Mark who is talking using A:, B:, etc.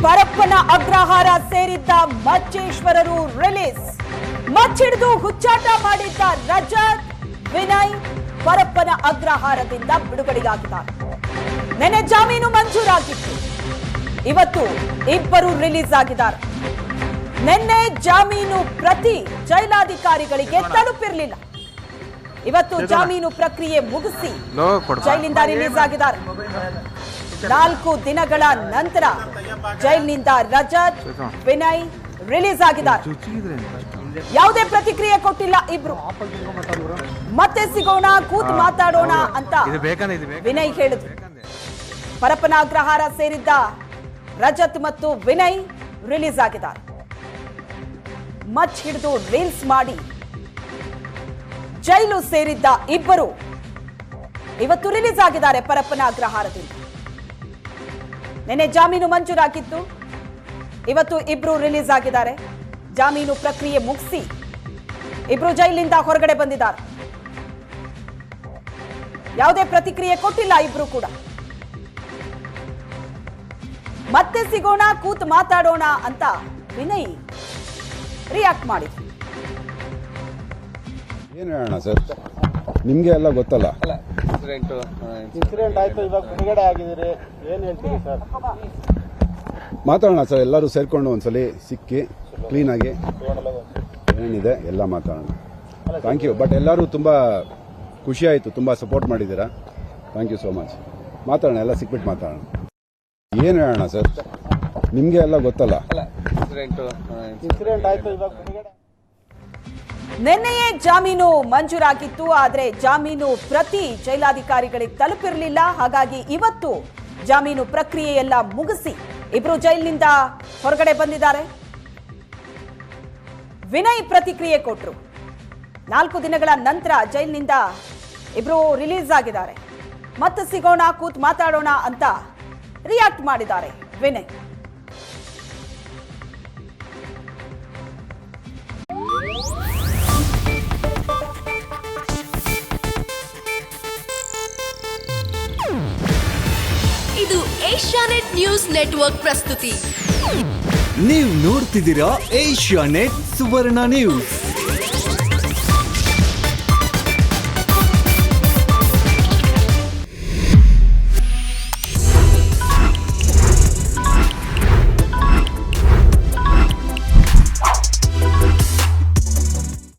A: ಪರಪ್ಪನ ಅಗ್ರಹಾರ ಸೇರಿದ್ದ ಮಚ್ಚೇಶ್ವರರು ರಿಲೀಸ್. ಮಚ್ಚಿಡಿದು ಹುಚ್ಚಾಟ ಮಾಡಿದ್ದ ರಜತ್, ವಿನಯ್ ಪರಪ್ಪನ ಅಗ್ರಹಾರದಿಂದ ಬಿಡುಗಡೆಯಾಗಿದ್ದಾರೆ. ನೆನೆ ಜಾಮೀನು ಮಂಜೂರಾಗಿತ್ತು, ಇವತ್ತು ಇಬ್ಬರು ರಿಲೀಸ್ ಆಗಿದ್ದಾರೆ. ನಿನ್ನೆ ಜಾಮೀನು ಪ್ರತಿ ಜೈಲಾಧಿಕಾರಿಗಳಿಗೆ ತಲುಪಿರಲಿಲ್ಲ. ಇವತ್ತು ಜಾಮೀನು ಪ್ರಕ್ರಿಯೆ ಮುಗಿಸಿ ಜೈಲಿಂದ ರಿಲೀಸ್ ಆಗಿದ್ದಾರೆ. 4 ದಿನಗಳ ನಂತರ ಜೈಲಿನಿಂದ ರಜತ್, ವಿನಯ್ ರಿಲೀಸ್ ಆಗಿದ್ದಾರೆ. ಯಾವುದೇ ಪ್ರತಿಕ್ರಿಯೆ ಕೊಟ್ಟಿಲ್ಲ ಇಬ್ರು. ಮತ್ತೆ ಸಿಗೋಣ, ಕೂತ್ ಮಾತಾಡೋಣ ಅಂತ ವಿನಯ್ ಹೇಳಿದ್ರು. ಪರಪ್ಪನ ಅಗ್ರಹಾರ ಸೇರಿದ್ದ ರಜತ್ ಮತ್ತು ವಿನಯ್ ರಿಲೀಸ್ ಆಗಿದ್ದಾರೆ. ಮಚ್ ಹಿಡಿದು ರೀಲ್ಸ್ ಮಾಡಿ ಜೈಲು ಸೇರಿದ್ದ ಇಬ್ಬರು ಇವತ್ತು ರಿಲೀಸ್ ಆಗಿದ್ದಾರೆ ಪರಪ್ಪನ ಅಗ್ರಹಾರದಿಂದ. ನಿನ್ನೆ ಜಾಮೀನು ಮಂಜೂರಾಗಿತ್ತು, ಇವತ್ತು ಇಬ್ರು ರಿಲೀಸ್ ಆಗಿದ್ದಾರೆ. ಜಾಮೀನು ಪ್ರಕ್ರಿಯೆ ಮುಗಿಸಿ ಇಬ್ರು ಜೈಲಿನಿಂದ ಹೊರಗಡೆ ಬಂದಿದ್ದಾರೆ. ಯಾವುದೇ ಪ್ರತಿಕ್ರಿಯೆ ಕೊಟ್ಟಿಲ್ಲ ಇಬ್ರು ಕೂಡ. ಮತ್ತೆ ಸಿಗೋಣ, ಕೂತ್ ಮಾತಾಡೋಣ ಅಂತ ವಿನಯ್ ರಿಯಾಕ್ಟ್ ಮಾಡಿದ್ರು.
B: ಏನು ಹೇಳೋಣ ಸರ್, ನಿಮ್ಗೆ ಎಲ್ಲ ಗೊತ್ತಲ್ಲ.
C: ಇನ್ಸಿಡೆಂಟ್ ಆಯ್ತು, ಇವಾಗ ಬಿಡುಗಡೆ ಆಗಿದ್ದೀರಿ, ಏನ್ ಹೇಳ್ತೀರಿ ಸರ್?
B: ಮಾತಾಡೋಣ ಸರ್, ಎಲ್ಲರೂ ಸೇರ್ಕೊಂಡು ಒಂದ್ಸಲಿ ಸಿಕ್ಕಿ ಕ್ಲೀನ್ ಆಗಿ ಏನಿದೆ ಎಲ್ಲ ಮಾತಾಡೋಣ. Thank you. ಬಟ್ ಎಲ್ಲರೂ ತುಂಬಾ ಖುಷಿ ಆಯ್ತು, ತುಂಬಾ ಸಪೋರ್ಟ್ ಮಾಡಿದ್ದೀರಾ. Thank you so much. ಮಾತಾಡೋಣ, ಎಲ್ಲ ಸಿಕ್ಬಿಟ್ಟು ಮಾತಾಡೋಣ. ಏನು ಹೇಳೋಣ ಸರ್, ನಿಮ್ಗೆ ಎಲ್ಲ ಗೊತ್ತಲ್ಲ.
C: ಇನ್ಸಿಡೆಂಟ್ ಆಯ್ತು, ಇವಾಗ ಬಿಡುಗಡೆ.
A: ನಿನ್ನೆಯೇ ಜಾಮೀನು ಮಂಜೂರಾಗಿತ್ತು, ಆದರೆ ಜಾಮೀನು ಪ್ರತಿ ಜೈಲಾಧಿಕಾರಿಗಳಿಗೆ ತಲುಪಿರಲಿಲ್ಲ. ಹಾಗಾಗಿ ಇವತ್ತು ಜಾಮೀನು ಪ್ರಕ್ರಿಯೆ ಎಲ್ಲ ಮುಗಿಸಿ ಇಬ್ರು ಜೈಲಿನಿಂದ ಹೊರಗಡೆ ಬಂದಿದ್ದಾರೆ. ವಿನಯ್ ಪ್ರತಿಕ್ರಿಯೆ ಕೊಟ್ಟರು. 4 ದಿನಗಳ ನಂತರ ಜೈಲಿನಿಂದ ಇಬ್ರು ರಿಲೀಸ್ ಆಗಿದ್ದಾರೆ. ಮತ್ತೆ ಸಿಗೋಣ, ಕೂತ್ ಮಾತಾಡೋಣ ಅಂತ ರಿಯಾಕ್ಟ್ ಮಾಡಿದ್ದಾರೆ ವಿನಯ್.
D: ಇದು ಏಷ್ಯಾನೆಟ್ ನ್ಯೂಸ್ ನೆಟ್ವರ್ಕ್ ಪ್ರಸ್ತುತಿ.
E: ನೀವು ನೋಡ್ತಿದ್ದೀರಾ ಏಷ್ಯಾನೆಟ್ ಸುವರ್ಣ ನ್ಯೂಸ್.